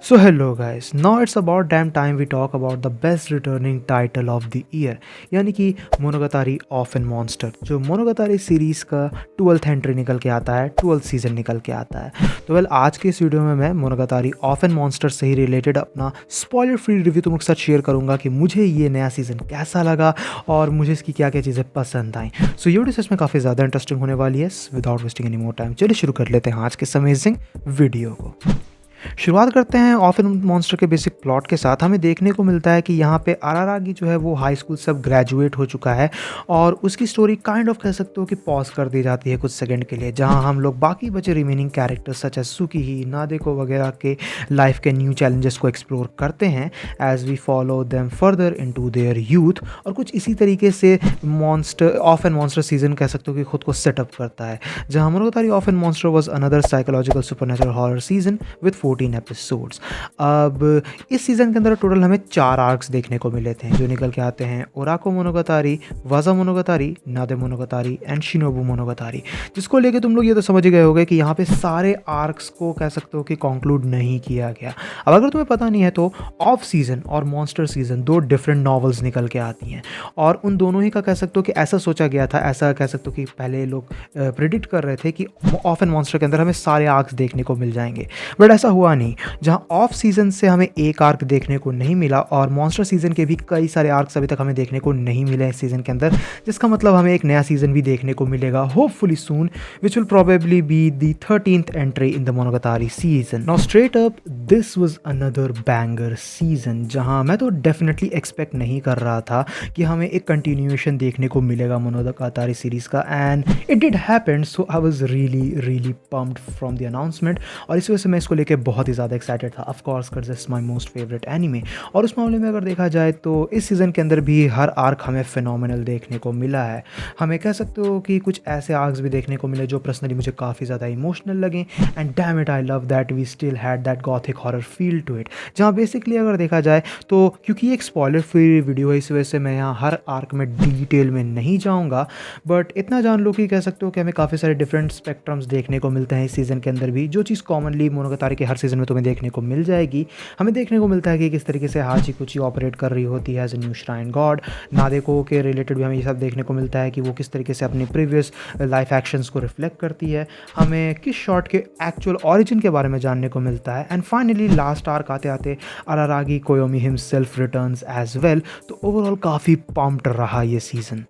So hello guys, now it's about damn time we talk about the best returning title of the year यानी कि मोनोगातारी off N monster जो मोनोगातारी series का 12th entry निकल के आता है, 12th सीज़न निकल के आता है। तो आज के इस वीडियो में मैं मोनोगातारी ऑफ एन मॉन्स्टर से ही रिलेटेड अपना स्पॉइलर फ्री रिव्यू तुम लोग के साथ शेयर करूंगा कि मुझे ये नया सीज़न कैसा लगा और मुझे इसकी क्या क्या चीज़ें पसंद आई। सो ये वीडियो इसमें काफ़ी ज़्यादा इंटरेस्टिंग होने वाली है। Without wasting any more time चलिए शुरू कर लेते हैं आज के इस अमेजिंग वीडियो को। शुरुआत करते हैं ऑफ एन मॉन्स्टर के बेसिक प्लॉट के साथ। हमें देखने को मिलता है कि यहाँ पे अरारागी जो है वो हाई स्कूल सब ग्रेजुएट हो चुका है और उसकी स्टोरी काइंड ऑफ कह सकते हो कि पॉज कर दी जाती है कुछ सेकंड के लिए, जहाँ हम लोग बाकी बचे रिमेनिंग कैरेक्टर्स सच एज सुकी ही नादेको वगैरह के लाइफ के न्यू चैलेंजेस को एक्सप्लोर करते हैं as we follow them further into their youth. और कुछ इसी तरीके से monster of N monster season कह सकते हो कि खुद को सेटअप करता है, जहाँ Monogatari off N monster was another psychological supernatural horror season with 14 episodes. अब इस सीज़न के अंदर टोटल हमें 4 आर्क्स देखने को मिले थे जो निकल के आते हैं ओराको मोनोगातारी, वाजा मोनोगातारी, नादे मोनोगातारी एंड शिनोबू मोनोगातारी, जिसको लेके तुम लोग ये तो समझ गए होगे कि यहाँ पे सारे आर्क्स को कह सकते हो कि कंक्लूड नहीं किया गया। अब अगर तुम्हें पता नहीं है तो ऑफ सीज़न और मॉन्स्टर सीज़न 2 डिफरेंट नॉवेल्स निकल के आती हैं और उन दोनों ही का कह सकते हो कि ऐसा सोचा गया था, ऐसा कह सकते हो कि पहले लोग प्रिडिक्ट कर रहे थे कि ऑफ एंड मॉन्स्टर के अंदर हमें सारे आर्क्स देखने को मिल जाएंगे, बट ऐसा हुआ नहीं। जहां ऑफ सीजन से हमें एक आर्क देखने को नहीं मिला और मॉन्स्टर सीजन के भी कई सारे आर्क्स अभी तक हमें देखने को नहीं मिले इस सीजन के अंदर, जिसका मतलब हमें एक नया सीजन भी देखने को मिलेगा hopefully soon, which will probably be the 13th entry in the Monogatari season. Now straight up this was another banger season, जहां मैं तो डेफिनेटली एक्सपेक्ट नहीं कर रहा था कि हमें एक कंटिन्यूएशन देखने को मिलेगा मोनोगातारी सीरीज का, and it did happen. So I was really pumped from the announcement और इस वजह से मैं इसको लेके बहुत ही ज़्यादा एक्साइटेड था। ऑफ कोर्स कर this my most favourite anime. और उस मामले में अगर देखा जाए तो इस सीज़न के अंदर भी हर आर्क हमें फिनोमिनल देखने को मिला है। हमें कह सकते हो कि कुछ ऐसे आर्क्स भी देखने को मिले जो पर्सनली मुझे काफ़ी ज़्यादा इमोशनल लगे, and damn it I love that we still had that gothic horror feel to it. जहाँ बेसिकली अगर देखा जाए तो क्योंकि ये एक स्पॉइलर फ्री वीडियो है इस वजह से मैं यहाँ हर आर्क में डिटेल में नहीं जाऊँगा, बट इतना जान लो कि कह सकते हो कि हमें काफ़ी सारे डिफरेंट स्पेक्ट्रम्स देखने को मिलते हैं इस सीज़न के अंदर भी, जो चीज़ कॉमनली मोनोगातारी के हर सीज़न में तुम्हें देखने को मिल जाएगी। हमें देखने को मिलता है कि किस तरीके से हाची कुची ऑपरेट कर रही होती है as a new shrine god. Nadeko के रिलेटेड भी हमें ये सब देखने को मिलता है कि वो किस तरीके से अपनी प्रीवियस लाइफ एक्शंस को रिफ्लेक्ट करती है। हमें किस शॉट के एक्चुअल ऑरिजिन के बारे में जानने को मिलता है, एंड फाइनली लास्ट आर्क आते आते Araragi Koyomi himself returns as well. तो ओवरऑल काफ़ी पम्प्ड रहा ये season.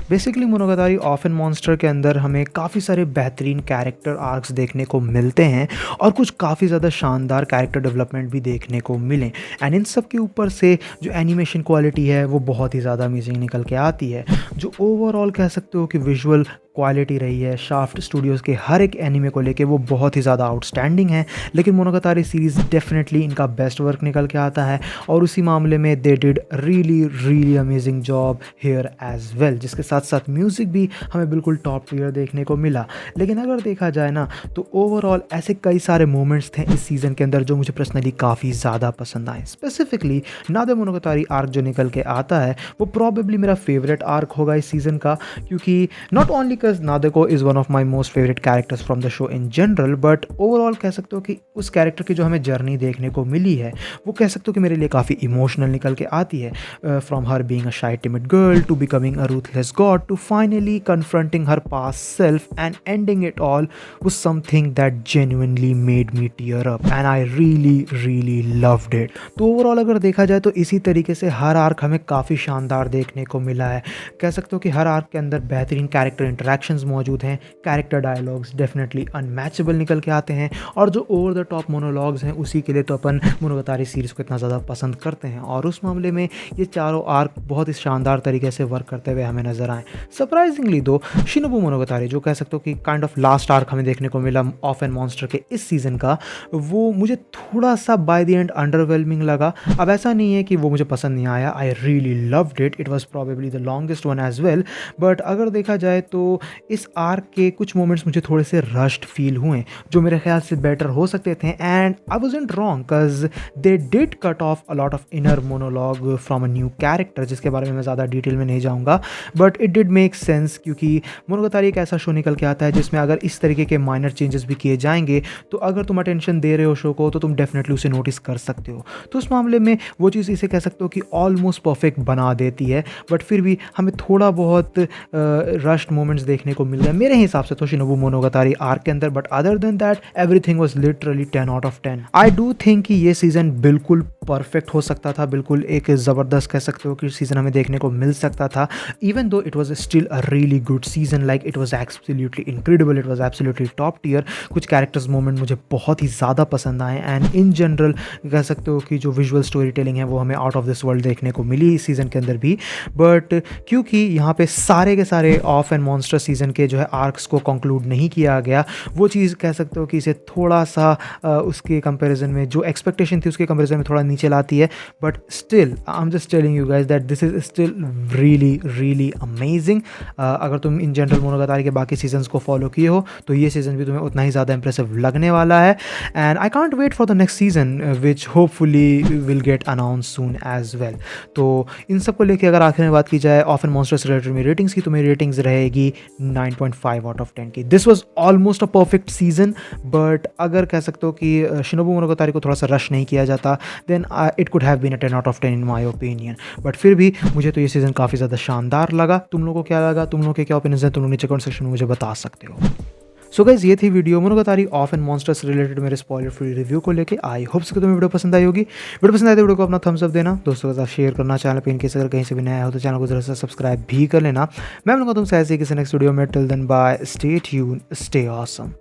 Basically Monogatari off N monster के अंदर हमें काफ़ी सारे बेहतरीन कैरेक्टर आर्क्स देखने को मिलते हैं और कुछ काफ़ी ज़्यादा शानदार कैरेक्टर डेवलपमेंट भी देखने को मिले, एंड इन सब के ऊपर से जो एनिमेशन क्वालिटी है वो बहुत ही ज़्यादा अमेजिंग निकल के आती है। जो ओवरऑल कह सकते हो कि विजुअल क्वालिटी रही है शाफ्ट स्टूडियोज़ के हर एक एनीमे को लेके वो बहुत ही ज़्यादा आउटस्टैंडिंग है, लेकिन मोनोगातारी सीरीज़ डेफिनेटली इनका बेस्ट वर्क निकल के आता है और उसी मामले में they did really amazing job here as well, जिसके साथ साथ म्यूज़िक भी हमें बिल्कुल टॉप टियर देखने को मिला। लेकिन अगर देखा जाए ना तो ओवरऑल ऐसे कई सारे मोमेंट्स थे इस सीज़न के अंदर जो मुझे पर्सनली काफ़ी ज़्यादा पसंद आए। स्पेसिफिकली नादे मोनोगातारी आर्क जो निकल के आता है वो प्रॉबेबली मेरा फेवरेट आर्क होगा इस सीज़न का, क्योंकि not only Nadeko is one of my most favourite characters from the show in general, but overall कह सकते हो कि उस कैरेक्टर की जो हमें जर्नी देखने को मिली है वो कह सकते हो कि मेरे लिए काफ़ी इमोशनल निकल के आती है। From her being a shy timid girl to becoming a ruthless god to finally confronting her past self and ending it all was something that genuinely made me tear up, and I really loved it. तो overall अगर देखा जाए तो इसी तरीके से हर arc हमें काफ़ी शानदार देखने को मिला है। कह सकते हो कि हर आर्क के अंदर बेहतरीन कैरेक्टर इंटरेक्शंस मौजूद हैं, कैरेक्टर डायलॉग्स डेफिनेटली अनमैचेबल निकल के आते हैं, और जो ओवर द टॉप मोनोलॉग्स हैं उसी के लिए तो अपन मोनोगातारी सीरीज़ को इतना ज़्यादा पसंद करते हैं, और उस मामले में ये चारों आर्क बहुत ही शानदार तरीके से वर्क करते हुए हमें नजर आए। सरप्राइजिंगली दो शिनोबू मोनोगातारी जो कह सकते हो कि काइंड ऑफ लास्ट आर्क हमें देखने को मिला ऑफ एन मॉन्स्टर के इस सीज़न का, वो मुझे थोड़ा सा बाय द एंड अंडरवेलमिंग लगा। अब ऐसा नहीं है कि वो मुझे पसंद नहीं आया, I really loved it, it was probably the longest one as well, but अगर देखा जाए तो इस आर्क के कुछ मोमेंट्स मुझे थोड़े से रश्ड फील हुए जो मेरे ख्याल से बेटर हो सकते थे, and I wasn't wrong because they did cut of a lot of inner monologue from a new character, जिसके बारे में मैं ज़्यादा डिटेल में नहीं जाऊँगा, but it did make sense क्योंकि मोनोगातारी एक ऐसा शो निकल के आता है जिसमें अगर इस तरीके के माइनर चेंजेस भी किए जाएंगे तो अगर तुम अटेंशन दे रहे हो शो को तो तुम डेफिनेटली उसे नोटिस कर सकते हो। तो उस मामले में वो चीज़ इसे कह सकते हो कि ऑलमोस्ट परफेक्ट बना देती है, बट फिर भी हमें थोड़ा बहुत रश्ड मोमेंट्स देखने को मिल गए मेरे हिसाब से तो शिनोबु मोनोगातारी आर्क के अंदर, but other than that everything was literally 10 out of 10। I do think कि ये सीज़न बिल्कुल परफेक्ट हो सकता था, बिल्कुल एक ज़बरदस्त कह सकते हो कि सीज़न हमें देखने को मिल सकता था, even though it was still a really good season, like it was absolutely incredible, it was absolutely top tier. कुछ कैरेक्टर्स मोमेंट मुझे बहुत ही ज़्यादा पसंद आए, एंड इन जनरल कह सकते हो कि जो विजुअल स्टोरी टेलिंग है वो हमें आउट ऑफ दिस वर्ल्ड देखने को मिली इस सीज़न के अंदर भी। बट क्योंकि यहाँ पे सारे के सारे ऑफ एंड मॉन्स्टर सीज़न के जो है आर्क्स को कंक्लूड नहीं किया गया, वो चीज़ कह सकते हो कि इसे थोड़ा सा उसके कंपैरिजन में जो एक्सपेक्टेशन थी उसके कंपैरिजन में थोड़ा नीचे लाती है, but still I am just telling you guys that this is still really really amazing. अगर तुम इन जनरल मोनोगातारी के बाकी सीजन्स को फॉलो किए हो तो ये सीज़न भी तुम्हें उतना ही ज़्यादा इंप्रेसिव लगने वाला है, and I can't wait for the next season which hopefully will get announce soon as well. तो इन सब को लेकर अगर आखिर में बात की जाए ऑफ एंड मॉन्स्टर्स रिलेटेड में रेटिंग्स की, तो मेरी रेटिंग्स रहेगी 9.5 आउट ऑफ 10 की। This was almost a perfect season, but अगर कह सकते हो कि शिनोबु मोनोगातारी को थोड़ा सा रश नहीं किया जाता then it could have been a 10 out of 10 in my opinion. But फिर भी मुझे तो ये सीज़न काफ़ी ज़्यादा शानदार लगा। तुम लोगों को क्या लगा, तुम लोगों के क्या ओपिनियंस हैं, तुम लोग नीचे कमेंट सेक्शन में मुझे बता सकते हो। सो गाइस ये थी video Monogatari off and monsters related मेरे स्पॉइलर फ्री रिव्यू को लेके। आई होप कि तुम्हें वीडियो पसंद आई होगी। वीडियो पसंद आए तो वीडियो को अपना थम्स अप देना, दोस्तों के साथ शेयर करना, चैनल पे इनकेस अगर कहीं से भी नया हो तो चैनल को जरा सा सब्सक्राइब भी कर लेना। मैं मिलूंगा तुमसे ऐसे ही किसी नेक्स्ट वीडियो में। Till then bye, stay tune, stay awesome.